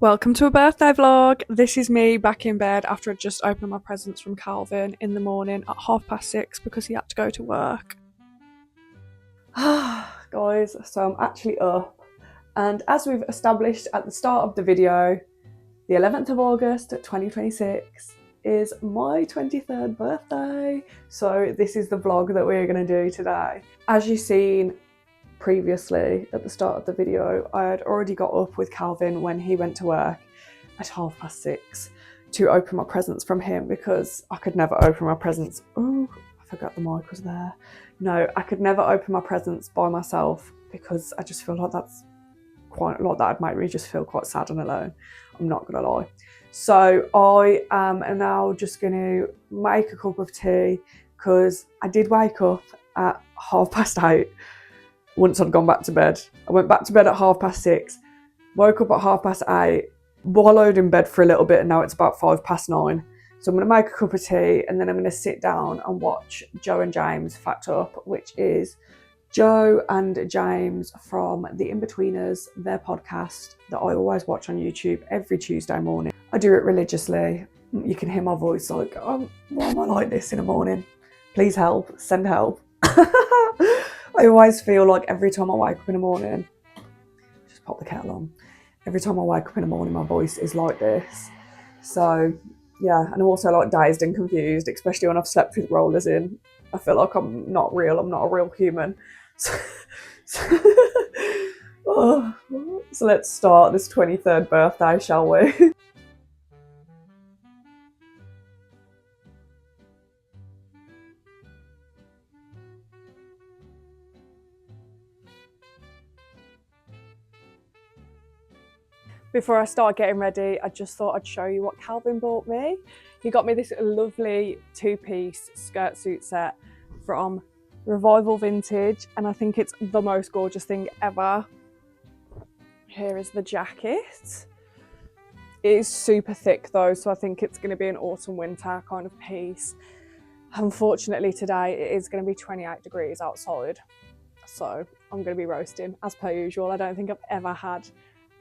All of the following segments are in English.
Welcome to a birthday vlog. This is me back in bed after I just opened my presents from Calvin in the morning at 6:30 because he had to go to work. Guys, so I'm actually up, and as we've established at the start of the video, the 11th of August 2026 is my 23rd birthday. So this is the vlog that we're going to do today. As you've seen previously at the start of the video, I had already got up with Calvin when he went to work at 6:30 to open my presents from him because I could never open my presents. Oh, I forgot the mic was there. No, I could never open my presents by myself because I just feel like that's quite a lot. That'd make me just feel quite sad and alone. I'm not gonna lie. So I am now just gonna make a cup of tea because I did wake up at 8:30. Once I'd gone back to bed. I went back to bed at 6:30, woke up at 8:30, wallowed in bed for a little bit, and now it's about 9:05. So I'm going to make a cup of tea and then I'm going to sit down and watch Joe and James Fact Up, which is Joe and James from The In-Betweeners, their podcast that I always watch on YouTube every Tuesday morning. I do it religiously. You can hear my voice like, oh, why am I like this in the morning? Please help, send help. I always feel like every time I wake up in the morning, just pop the kettle on. Every time I wake up in the morning, my voice is like this. So yeah, and I'm also like dazed and confused, especially when I've slept with rollers in. I feel like I'm not real. I'm not a real human. So let's start this 23rd birthday, shall we? Before I start getting ready, I just thought I'd show you what Calvin bought me. He got me this lovely two-piece skirt suit set from Revival Vintage, and I think it's the most gorgeous thing ever. Here is the jacket. It is super thick though, so I think it's going to be an autumn-winter kind of piece. Unfortunately today it is going to be 28 degrees outside, so I'm going to be roasting as per usual. I don't think I've ever had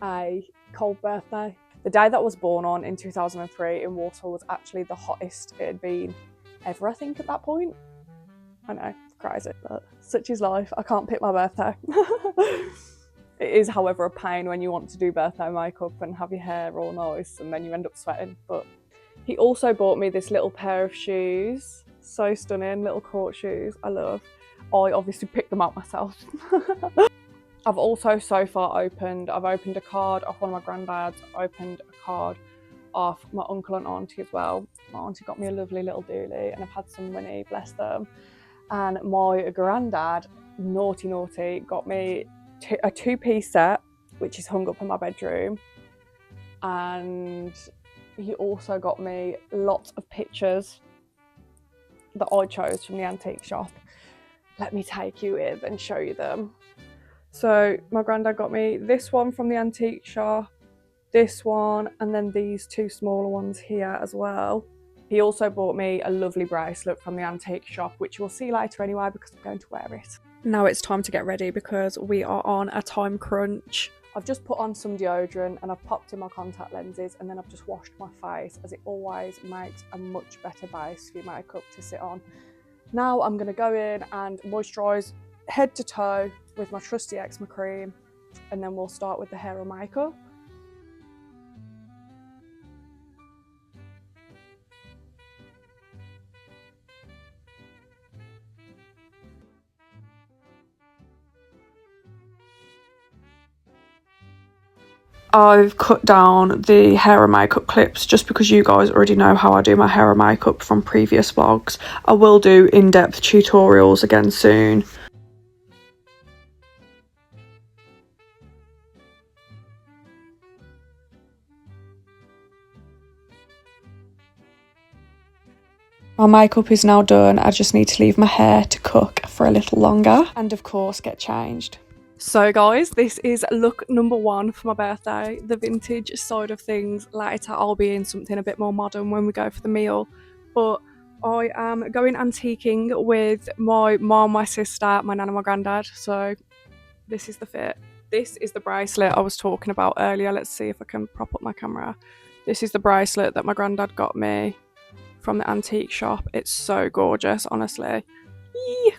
a cold birthday. The day that I was born on in 2003 in Warsaw was actually the hottest it had been ever, I think, at that point. I know, crazy, but such is life. I can't pick my birthday. It is, however, a pain when you want to do birthday makeup and have your hair all nice and then you end up sweating. But he also bought me this little pair of shoes. So stunning, little court shoes, I love. I obviously picked them out myself. I've also so far I've opened a card off one of my granddads, opened a card off my uncle and auntie as well. My auntie got me a lovely little dooley and I've had some money, bless them. And my granddad, naughty, got me a two-piece set, which is hung up in my bedroom. And he also got me lots of pictures that I chose from the antique shop. Let me take you with and show you them. So my granddad got me this one from the antique shop, this one, and then these two smaller ones here as well. He also bought me a lovely bracelet from the antique shop, which you'll see later anyway because I'm going to wear it. Now it's time to get ready because we are on a time crunch. I've just put on some deodorant and I've popped in my contact lenses and then I've just washed my face, as it always makes a much better base for your makeup to sit on. Now I'm going to go in and moisturise head to toe with my trusty eczema cream, and then we'll start with the hair and makeup. I've cut down the hair and makeup clips just because you guys already know how I do my hair and makeup from previous vlogs. I will do in-depth tutorials again soon. My makeup is now done. I just need to leave my hair to cook for a little longer and of course get changed. So guys, this is look number one for my birthday, the vintage side of things. Later I'll be in something a bit more modern when we go for the meal, but I am going antiquing with my mom, my sister, my nan and my granddad, so this is the fit. This is the bracelet I was talking about earlier. Let's see if I can prop up my camera. This is the bracelet that my granddad got me from the antique shop. It's so gorgeous, honestly. Yee!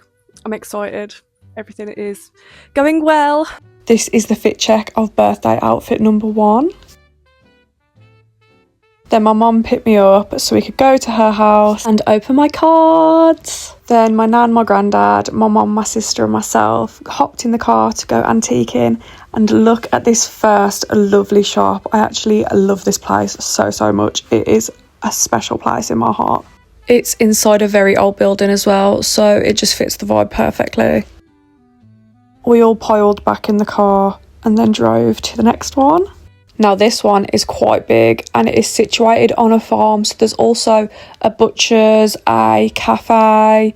I'm excited. Everything is going well. This is the fit check of birthday outfit number 1. Then my mum picked me up so we could go to her house and open my cards. Then my nan, my granddad, my mum, my sister and myself hopped in the car to go antiquing, and look at this first lovely shop. I actually love this place so much. It is a special place in my heart. It's inside a very old building as well, so it just fits the vibe perfectly. We all piled back in the car and then drove to the next one. Now this one is quite big and it is situated on a farm, so there's also a butcher's, a cafe,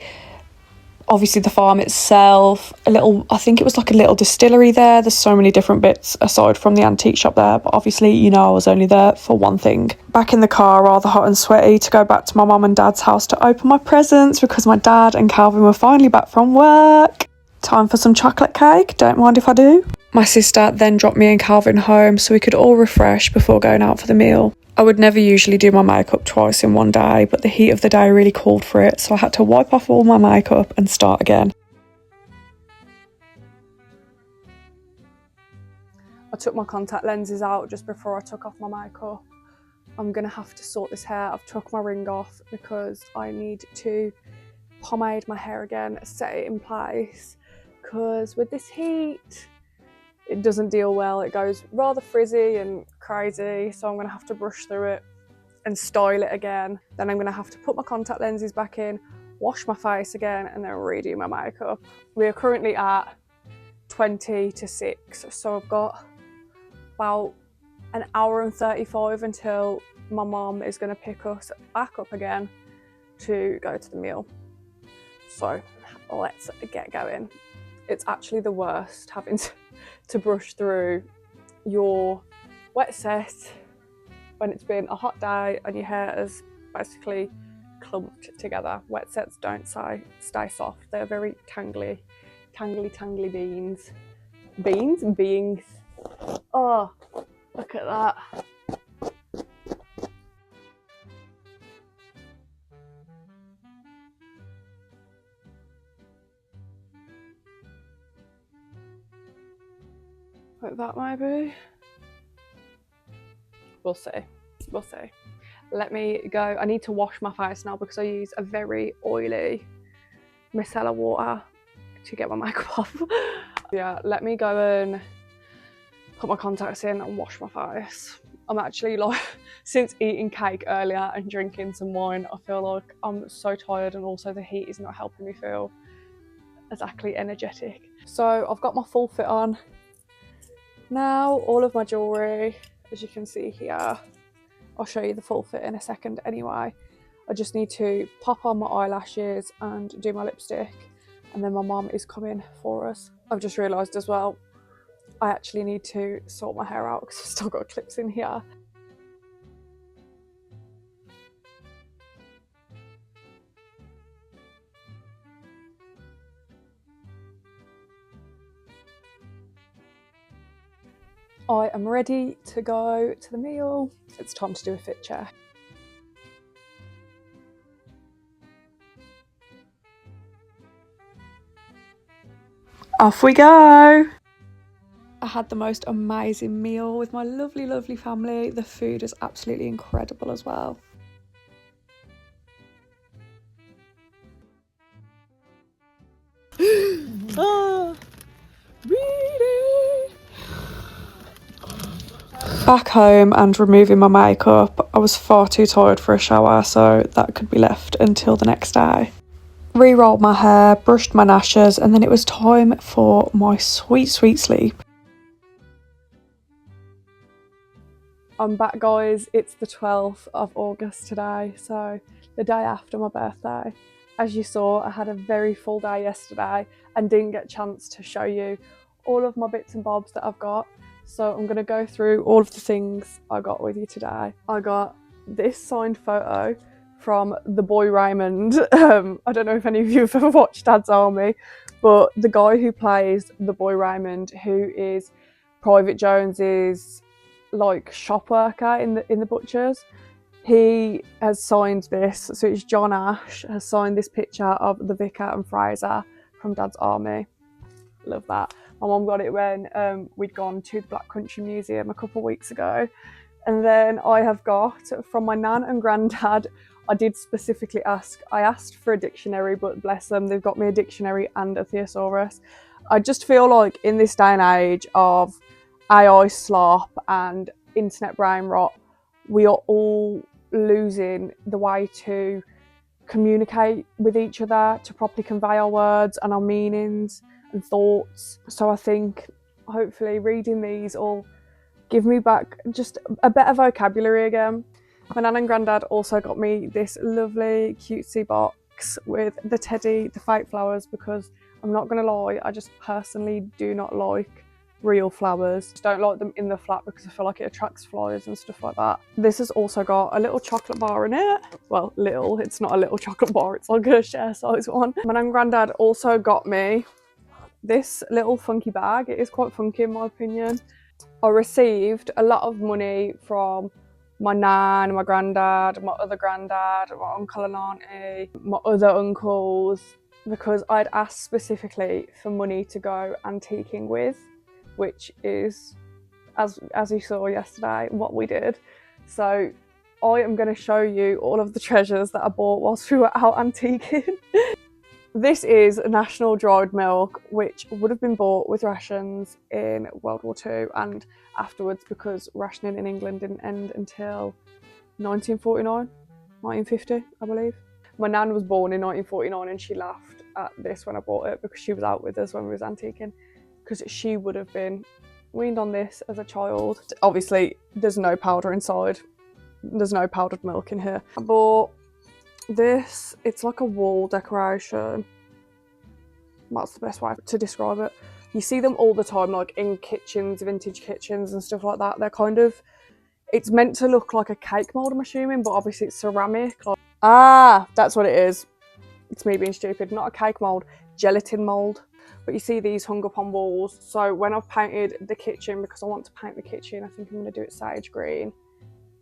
obviously the farm itself, I think it was like a little distillery there. There's so many different bits aside from the antique shop there, but obviously, you know, I was only there for one thing. Back in the car, rather hot and sweaty, to go back to my mum and dad's house to open my presents because my dad and Calvin were finally back from work. Time for some chocolate cake, don't mind if I do. My sister then dropped me and Calvin home so we could all refresh before going out for the meal. I would never usually do my makeup twice in one day, but the heat of the day really called for it, so I had to wipe off all my makeup and start again. I took my contact lenses out just before I took off my makeup. I'm going to have to sort this hair. I've took my ring off because I need to pomade my hair again, set it in place, because with this heat, it doesn't deal well. It goes rather frizzy and crazy, so I'm going to have to brush through it and style it again. Then I'm going to have to put my contact lenses back in, wash my face again, and then redo my makeup. We are currently at 20 to 6, so I've got about an hour and 35 until my mum is going to pick us back up again to go to the meal. So let's get going. It's actually the worst having to brush through your wet set when it's been a hot day and your hair is basically clumped together. Wet sets don't stay soft. They're very tangly beans. Beings. Oh, look at that. Like that maybe. We'll see. Let me go. I need to wash my face now because I use a very oily micellar water to get my makeup off. Yeah, let me go and put my contacts in and wash my face. I'm actually like, since eating cake earlier and drinking some wine, I feel like I'm so tired, and also the heat is not helping me feel exactly energetic. So I've got my full fit on. Now, all of my jewellery, as you can see here, I'll show you the full fit in a second anyway. I just need to pop on my eyelashes and do my lipstick, and then my mum is coming for us. I've just realised as well, I actually need to sort my hair out because I've still got clips in here. I am ready to go to the meal. It's time to do a fit check. Off we go! I had the most amazing meal with my lovely family. The food is absolutely incredible as well. Back home and removing my makeup, I was far too tired for a shower, so that could be left until the next day. Re-rolled my hair, brushed my lashes, and then it was time for my sweet sleep. I'm back, guys. It's the 12th of August today, so the day after my birthday. As you saw, I had a very full day yesterday and didn't get a chance to show you all of my bits and bobs that I've got. So I'm going to go through all of the things I got with you today. I got this signed photo from the boy Raymond. I don't know if any of you have ever watched Dad's Army, but the guy who plays the boy Raymond, who is Private Jones's like shop worker in the butchers. He has signed this, so it's John Ash has signed this picture of the vicar and Fraser from Dad's army. Love that. My mum got it when we'd gone to the Black Country Museum a couple of weeks ago. And then I have got from my nan and granddad, I did specifically ask, I asked for a dictionary, but bless them, they've got me a dictionary and a thesaurus. I just feel like in this day and age of AI slop and internet brain rot, we are all losing the way to communicate with each other, to properly convey our words and our meanings and thoughts. So I think hopefully reading these will give me back just a better vocabulary again. My nan and granddad also got me this lovely cutesy box with the teddy, the fake flowers, because I'm not gonna lie, I just personally do not like real flowers. Just don't like them in the flat because I feel like it attracts flies and stuff like that. This has also got a little chocolate bar in it. Well, little, it's not a little chocolate bar, it's like a share size one. My nan and granddad also got me this little funky bag. It is quite funky in my opinion. I received a lot of money from my nan, my granddad, my other granddad, my uncle and auntie, my other uncles, because I'd asked specifically for money to go antiquing with, which is, as you saw yesterday, what we did. So I am going to show you all of the treasures that I bought whilst we were out antiquing. This is national dried milk, which would have been bought with rations in World War II and afterwards, because rationing in England didn't end until 1949, 1950, I believe. My nan was born in 1949 and she laughed at this when I bought it because she was out with us when we was antiquing, because she would have been weaned on this as a child. Obviously, there's no powder inside. There's no powdered milk in here. I bought this, it's like a wall decoration. That's the best way to describe it. You see them all the time, like in kitchens, vintage kitchens and stuff like that. They're kind of, it's meant to look like a cake mold, I'm assuming, but obviously it's ceramic. Like, that's what it is. It's me being stupid. Not a cake mold, gelatin mold. But you see these hung up on walls. So when I've painted the kitchen, because I want to paint the kitchen, I think I'm going to do it sage green,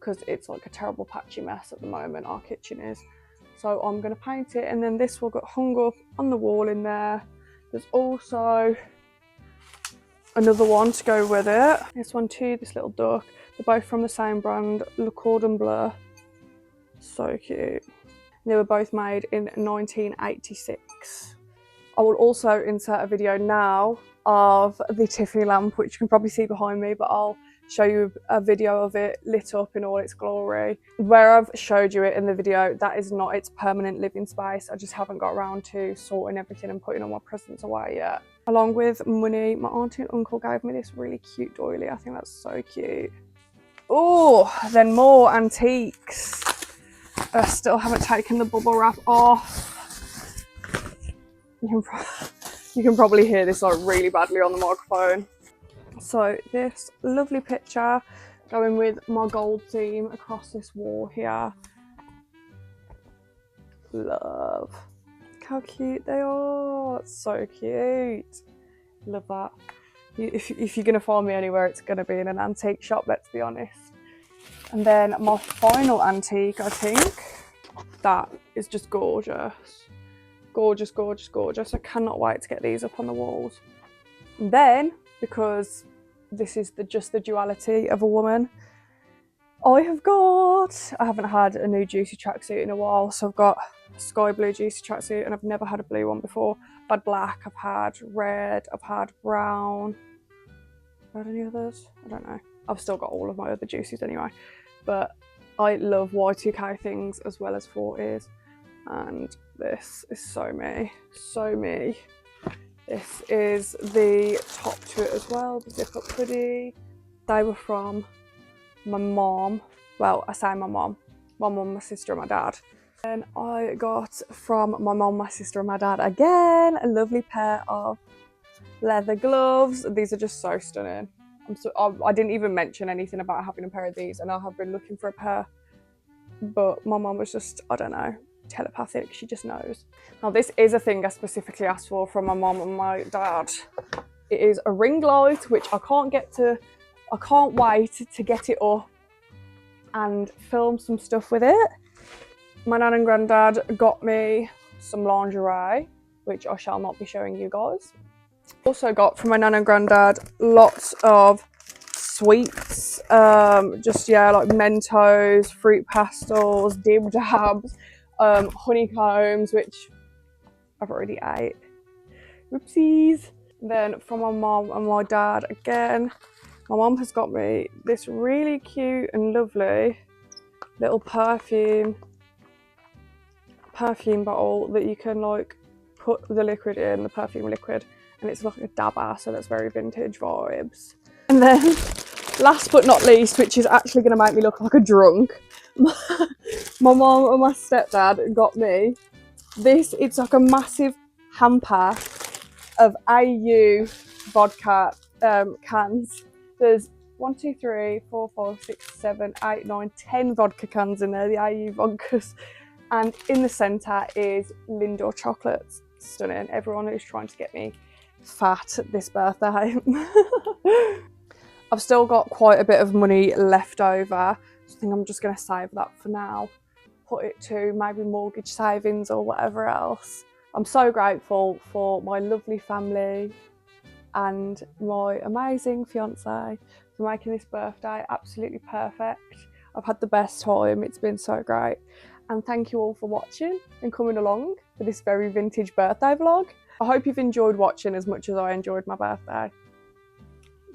because it's like a terrible patchy mess at the moment, our kitchen is. So I'm going to paint it, and then this will get hung up on the wall in there. There's also another one to go with it. This one too, this little duck. They're both from the same brand, Le Cordon Bleu. So cute. They were both made in 1986. I will also insert a video now of the Tiffany lamp, which you can probably see behind me, but I'll show you a video of it lit up in all its glory. Where I've showed you it in the video, that is not its permanent living space. I just haven't got around to sorting everything and putting all my presents away yet. Along with money, my auntie and uncle gave me this really cute doily. I think that's so cute. Oh, then more antiques. I still haven't taken the bubble wrap off. You can probably hear this like really badly on the microphone. So this lovely picture going with my gold theme across this wall here. Love. Look how cute they are. It's so cute. Love that. If you're going to find me anywhere, it's going to be in an antique shop, let's be honest. And then my final antique, I think, that is just gorgeous. Gorgeous, gorgeous, gorgeous. I cannot wait to get these up on the walls. And then, because this is just the duality of a woman, I haven't had a new juicy tracksuit in a while, so I've got a sky blue juicy tracksuit, and I've never had a blue one before. I've had black, I've had red, I've had brown. Have I had any others? I don't know. I've still got all of my other juicies anyway, but I love Y2K things as well as 40s, and this is so me, so me. This is the top to it as well, the zip up hoodie. They were from my mom. Well, I say my mom, my sister and my dad. And I got from my mom, my sister and my dad again, a lovely pair of leather gloves. These are just so stunning. I didn't even mention anything about having a pair of these, and I have been looking for a pair. But my mom was just, I don't know, telepathic, she just knows. Now this is a thing I specifically asked for from my mom and my dad. It is a ring light, which I can't wait to get it up and film some stuff with it. My nan and granddad got me some lingerie, which I shall not be showing you guys. Also got from my nan and granddad lots of sweets, just yeah, like Mentos, fruit pastels, dib dabs, honeycombs, which I've already ate. Whoopsies. Then from my mom and my dad again, my mom has got me this really cute and lovely little perfume bottle that you can like put the liquid in, the perfume liquid, and it's like a dabber, so that's very vintage vibes. And then last but not least, which is actually going to make me look like a drunk, my mom and my stepdad got me this. It's like a massive hamper of AU vodka cans. There's 1, 2, 3, 4, 5, 6, 7, 8, 9, 10 vodka cans in there, the AU vodkas. And in the centre is Lindor chocolates. Stunning. Everyone is trying to get me fat this birthday. I've still got quite a bit of money left over, so I think I'm just going to save that for now. Put it to maybe mortgage savings or whatever else. I'm so grateful for my lovely family and my amazing fiancé for making this birthday absolutely perfect. I've had the best time, it's been so great. And thank you all for watching and coming along for this very vintage birthday vlog. I hope you've enjoyed watching as much as I enjoyed my birthday.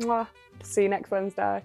Mwah. See you next Wednesday.